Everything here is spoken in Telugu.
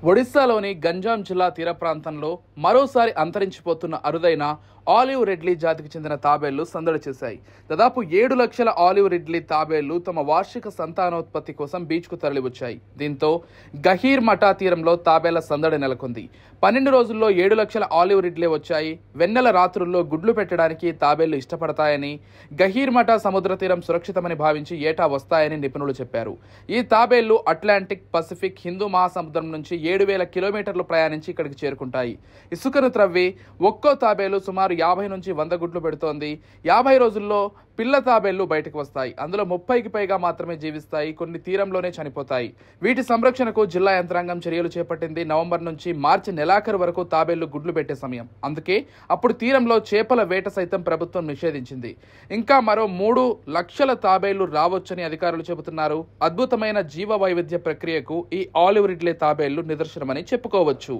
ఒడిశాలోని గంజాం జిల్లా తీర ప్రాంతంలో మరోసారి అంతరించిపోతున్న అరుదైన ఆలివ్ రెడ్లీ జాతికి చెందిన తాబేళ్లు సందడి చేశాయి. దాదాపు 7 లక్షల ఆలివ్ రెడ్లీ తాబేళ్లు తమ వార్షిక సంతానోత్పత్తి కోసం బీచ్కు తరలివచ్చాయి. దీంతో గహీర్ మఠా తీరంలో తాబేళ్ల సందడి నెలకొంది. 12 రోజుల్లో 7 లక్షల ఆలివ్ రెడ్లీ వచ్చాయి. వెన్నెల రాత్రుల్లో గుడ్లు పెట్టడానికి తాబేళ్లు ఇష్టపడతాయని, గహీర్ మఠా సముద్ర తీరం సురక్షితమని భావించి ఏటా వస్తాయని నిపుణులు చెప్పారు. ఈ తాబేళ్లు అట్లాంటిక్, పసిఫిక్, హిందూ మహాసముద్రం నుంచి 7,000 కిలోమీటర్లు ప్రయాణించి ఇక్కడికి చేరుకుంటాయి. ఇసుకను త్రవ్వి ఒక్కో తాబేలు సుమారు 50 నుంచి 100 గుడ్లు పెడుతోంది. 50 రోజుల్లో పిల్ల తాబేళ్లు బయటకు వస్తాయి. అందులో 30కి పైగా మాత్రమే జీవిస్తాయి. కొన్ని తీరంలోనే చనిపోతాయి. వీటి సంరక్షణకు జిల్లా యంత్రాంగం చర్యలు చేపట్టింది. నవంబర్ నుంచి మార్చి నెలాఖరు వరకు తాబేళ్లు గుడ్లు పెట్టే సమయం. అందుకే అప్పుడు తీరంలో చేపల వేట సైతం ప్రభుత్వం నిషేధించింది. ఇంకా మరో 3 లక్షల తాబేళ్లు రావచ్చని అధికారులు చెబుతున్నారు. అద్భుతమైన జీవ వైవిధ్య ప్రక్రియకు ఈ ఆలివ్ రిడ్లీ తాబేళ్లు నిదర్శనమని చెప్పుకోవచ్చు.